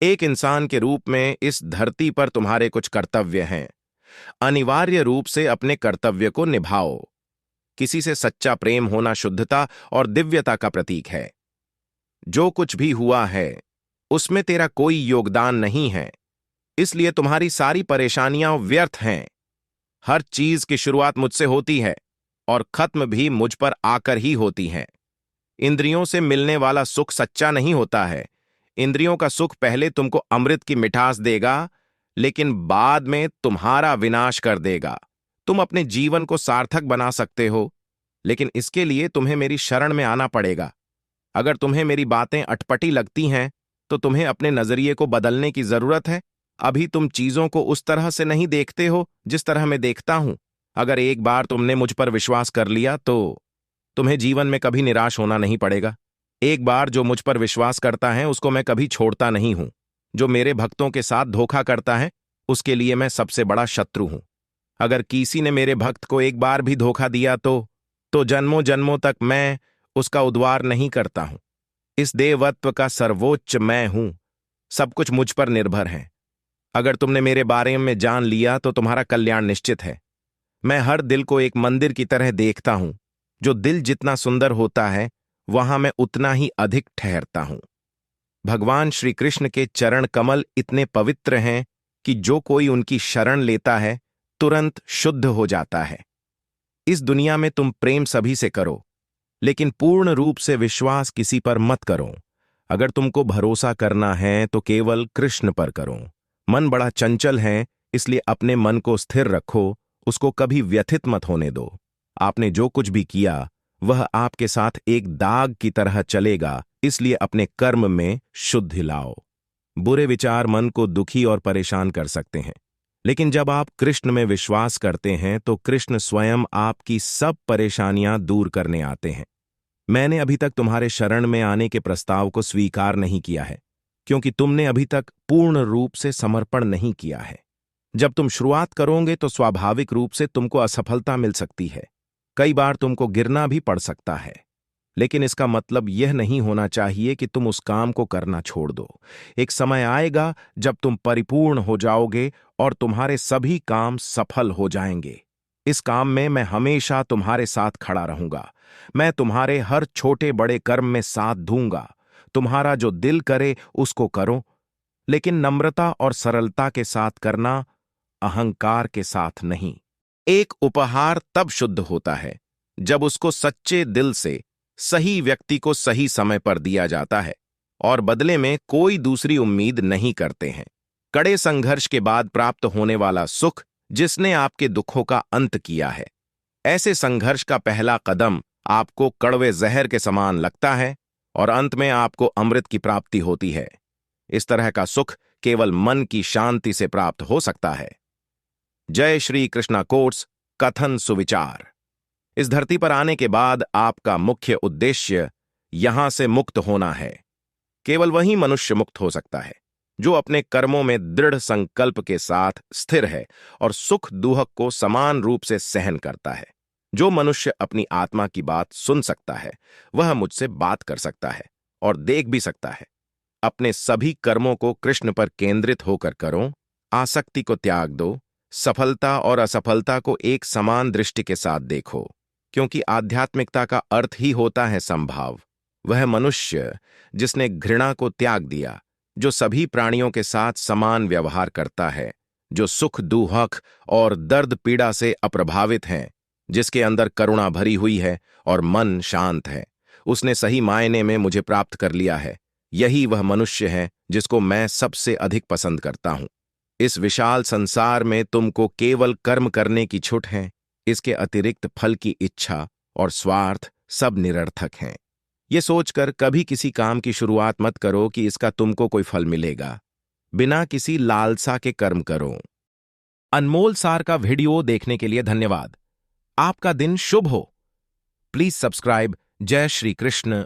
एक इंसान के रूप में इस धरती पर तुम्हारे कुछ कर्तव्य हैं। अनिवार्य रूप से अपने कर्तव्य को निभाओ। किसी से सच्चा प्रेम होना शुद्धता और दिव्यता का प्रतीक है। जो कुछ भी हुआ है उसमें तेरा कोई योगदान नहीं है, इसलिए तुम्हारी सारी परेशानियां व्यर्थ हैं। हर चीज की शुरुआत मुझसे होती है और खत्म भी मुझ पर आकर ही होती है। इंद्रियों से मिलने वाला सुख सच्चा नहीं होता है। इंद्रियों का सुख पहले तुमको अमृत की मिठास देगा, लेकिन बाद में तुम्हारा विनाश कर देगा। तुम अपने जीवन को सार्थक बना सकते हो, लेकिन इसके लिए तुम्हें मेरी शरण में आना पड़ेगा। अगर तुम्हें मेरी बातें अटपटी लगती हैं, तो तुम्हें अपने नजरिए को बदलने की जरूरत है। अभी तुम चीजों को उस तरह से नहीं देखते हो जिस तरह मैं देखता हूं। अगर एक बार तुमने मुझ पर विश्वास कर लिया तो तुम्हें जीवन में कभी निराश होना नहीं पड़ेगा। एक बार जो मुझ पर विश्वास करता है उसको मैं कभी छोड़ता नहीं हूं। जो मेरे भक्तों के साथ धोखा करता है उसके लिए मैं सबसे बड़ा शत्रु हूं। अगर किसी ने मेरे भक्त को एक बार भी धोखा दिया तो जन्मों जन्मों तक मैं उसका उद्धार नहीं करता हूं। इस देवत्व का सर्वोच्च मैं हूं। सब कुछ मुझ पर निर्भर है। अगर तुमने मेरे बारे में जान लिया तो तुम्हारा कल्याण निश्चित है। मैं हर दिल को एक मंदिर की तरह देखता हूं। जो दिल जितना सुंदर होता है वहां मैं उतना ही अधिक ठहरता हूं। भगवान श्री कृष्ण के चरण कमल इतने पवित्र हैं कि जो कोई उनकी शरण लेता है तुरंत शुद्ध हो जाता है। इस दुनिया में तुम प्रेम सभी से करो, लेकिन पूर्ण रूप से विश्वास किसी पर मत करो। अगर तुमको भरोसा करना है तो केवल कृष्ण पर करो। मन बड़ा चंचल है, इसलिए अपने मन को स्थिर रखो। उसको कभी व्यथित मत होने दो। आपने जो कुछ भी किया वह आपके साथ एक दाग की तरह चलेगा, इसलिए अपने कर्म में शुद्धि लाओ। बुरे विचार मन को दुखी और परेशान कर सकते हैं, लेकिन जब आप कृष्ण में विश्वास करते हैं तो कृष्ण स्वयं आपकी सब परेशानियां दूर करने आते हैं। मैंने अभी तक तुम्हारे शरण में आने के प्रस्ताव को स्वीकार नहीं किया है, क्योंकि तुमने अभी तक पूर्ण रूप से समर्पण नहीं किया है। जब तुम शुरुआत करोगे तो स्वाभाविक रूप से तुमको असफलता मिल सकती है। कई बार तुमको गिरना भी पड़ सकता है, लेकिन इसका मतलब यह नहीं होना चाहिए कि तुम उस काम को करना छोड़ दो। एक समय आएगा जब तुम परिपूर्ण हो जाओगे और तुम्हारे सभी काम सफल हो जाएंगे। इस काम में मैं हमेशा तुम्हारे साथ खड़ा रहूंगा। मैं तुम्हारे हर छोटे बड़े कर्म में साथ दूंगा। तुम्हारा जो दिल करे उसको करो, लेकिन नम्रता और सरलता के साथ करना, अहंकार के साथ नहीं। एक उपहार तब शुद्ध होता है जब उसको सच्चे दिल से सही व्यक्ति को सही समय पर दिया जाता है और बदले में कोई दूसरी उम्मीद नहीं करते हैं। कड़े संघर्ष के बाद प्राप्त होने वाला सुख जिसने आपके दुखों का अंत किया है। ऐसे संघर्ष का पहला कदम आपको कड़वे जहर के समान लगता है और अंत में आपको अमृत की प्राप्ति होती है। इस तरह का सुख केवल मन की शांति से प्राप्त हो सकता है। जय श्री कृष्णा कोट्स कथन सुविचार। इस धरती पर आने के बाद आपका मुख्य उद्देश्य यहां से मुक्त होना है। केवल वही मनुष्य मुक्त हो सकता है जो अपने कर्मों में दृढ़ संकल्प के साथ स्थिर है और सुख दुख को समान रूप से सहन करता है। जो मनुष्य अपनी आत्मा की बात सुन सकता है वह मुझसे बात कर सकता है और देख भी सकता है। अपने सभी कर्मों को कृष्ण पर केंद्रित होकर करो। आसक्ति को त्याग दो। सफलता और असफलता को एक समान दृष्टि के साथ देखो, क्योंकि आध्यात्मिकता का अर्थ ही होता है संभाव। वह मनुष्य जिसने घृणा को त्याग दिया, जो सभी प्राणियों के साथ समान व्यवहार करता है, जो सुख दुख और दर्द पीड़ा से अप्रभावित है, जिसके अंदर करुणा भरी हुई है और मन शांत है, उसने सही मायने में मुझे प्राप्त कर लिया है। यही वह मनुष्य है जिसको मैं सबसे अधिक पसंद करता हूं। इस विशाल संसार में तुमको केवल कर्म करने की छूट है। इसके अतिरिक्त फल की इच्छा और स्वार्थ सब निरर्थक हैं। ये सोचकर कभी किसी काम की शुरुआत मत करो कि इसका तुमको कोई फल मिलेगा। बिना किसी लालसा के कर्म करो। अनमोल सार का वीडियो देखने के लिए धन्यवाद। आपका दिन शुभ हो। प्लीज सब्सक्राइब जय श्री कृष्ण